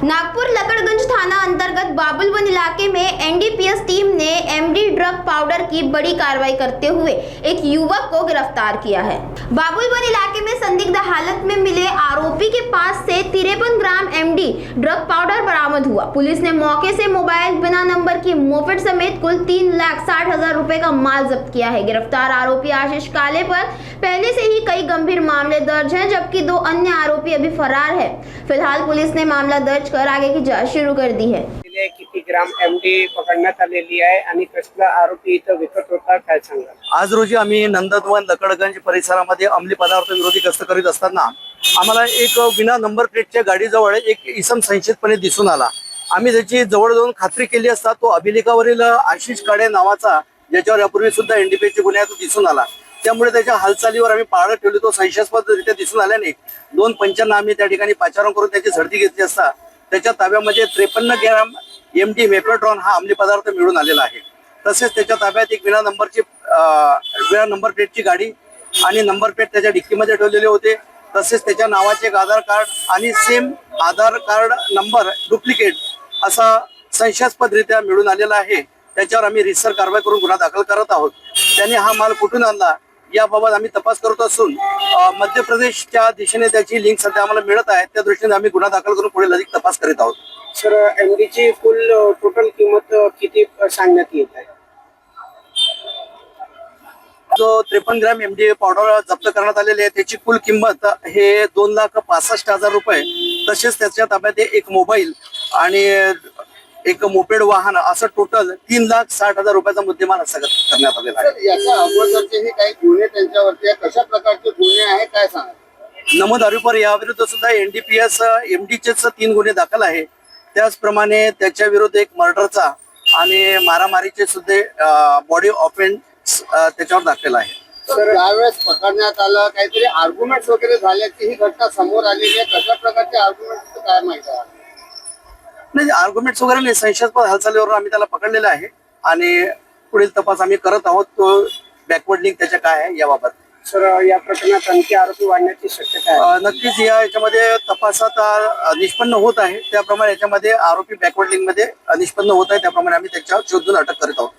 नागपुर लकड़गंज थाना अंतर्गत बाबुलवन इलाके में एनडीपीएस टीम ने एमडी ड्रग पाउडर की बड़ी कार्रवाई करते हुए एक युवक को गिरफ्तार किया है। बाबुलवन इलाके में संदिग्ध हालत में मिले आरोपी के पास से 53 ग्राम एमडी ड्रग पाउडर बरामद हुआ। पुलिस ने मौके से मोबाइल, बिना नंबर की मोपेड समेत कुल 3,60,000 रुपए का माल जब्त किया है। गिरफ्तार आरोपी आशीष काले पर पहले से ही कई गंभीर मामले दर्ज हैं, जबकि 2 अन्य आरोपी अभी फरार है। फिलहाल पुलिस ने मामला दर्ज कर आगे की जांच शुरू कर दी है। किती ग्राम एमडी पकडण्यात आलेली आहे आणि कसला आरोपी इथं विकत होता काय सांगा? आज रोजी आम्ही नंदनवन लकडगंज परिसरामध्ये अंमली पदार्थ विरोधी गस्त करीत असताना आम्हाला एक विना नंबर प्लेटच्या गाडीजवळ एक इसम संशयितपणे दिसून आला। आम्ही त्याची जवळ जाऊन खात्री केली असता तो अभिलेखावरील आशिष काळे नावाचा, ज्याच्यावर यापूर्वी सुद्धा एनडीपीएसचे गुन्हे तो दिसून आला। त्यामुळे त्याच्या हालचालीवर आम्ही पाळत ठेवली। तो संशयास्पदरित्या दिसून आल्याने 2 पंचांना आम्ही त्या ठिकाणी पाचारण करून त्याची झडती घेतली असता त्याच्या ताब्यामध्ये 53 ग्रॅम एमडी मेपेट्रॉन हा अंमली पदार्थ मिळून आलेला आहे। तसेच त्याच्या ताब्यात एक विना नंबर प्लेटची गाडी आणि नंबर प्लेट त्याच्या डिक्कीमध्ये ठेवलेले होते। तसेच त्याच्या नावाचे एक आधार कार्ड आणि सेम आधार कार्ड नंबर डुप्लिकेट असा संशयास्पदरित्या मिळून आलेला आहे। त्याच्यावर आम्ही रितसर कारवाई करून गुन्हा दाखल करत आहोत। त्याने हा माल कुठून आणला याबाबत आम्ही तपास करत असून मध्य प्रदेशच्या दिशेने त्याची लिंक सध्या आम्हाला मिळत आहे। त्या दृष्टीने आम्ही गुन्हा दाखल करून पुढे अधिक तपास करीत आहोत। सर, एमडीची फुल टोटल किंमत किती सांगण्यात येत आहे? जो 53 ग्रॅम एमडी पावडर जप्त करण्यात आलेली आहे त्याची कुल किंमत हे 2,65,000 रुपये। तसेच त्याच्या ताब्यात एक मोबाईल आणि एक मोपेड वाहन असं टोटल 3,60,000 रुपयाचा मुद्देमाल हस्तगत करण्यात आलेला आहे। याच्या अगोदरचे काही गुन्हे त्यांच्यावरती कशा प्रकारचे गुन्हे आहे काय सांगा? नमूद आरोपीवर याविरुद्ध सुद्धा एनडीपीएस एमडीचेच 3 गुन्हे दाखल आहे। त्याचप्रमाणे त्याच्या विरुद्ध एक मर्डरचा आणि मारामारीचे सुद्धा बॉडी ऑफेन्स त्याच्यावर दाखल आहे। तर त्यावेळेस पकडण्यात आलं, काहीतरी आर्ग्युमेंट्स वगैरे झाल्याची ही घटना समोर आलेली आहे। कशा प्रकारचे आर्ग्युमेंट्स काय माहिती आहे? नाही, आर्ग्युमेंट्स वगैरे नाही, संशयास्पद हालचालीवर आम्ही त्याला पकडलेलं आहे आणि पुढील तपास आम्ही करत आहोत। तो बॅकवर्ड लिंक त्याच्या काय आहे याबाबत। सर, या प्रकरणात आणखी आरोपी वाढण्याची शक्यता आहे? नक्कीच याच्यामध्ये तपासात निष्पन्न होत आहे। त्याप्रमाणे याच्यामध्ये आरोपी बॅकवर्ड लिंक मध्ये निष्पन्न होत आहे। त्याप्रमाणे आम्ही त्याच्यावर शोधून अटक करीत आहोत।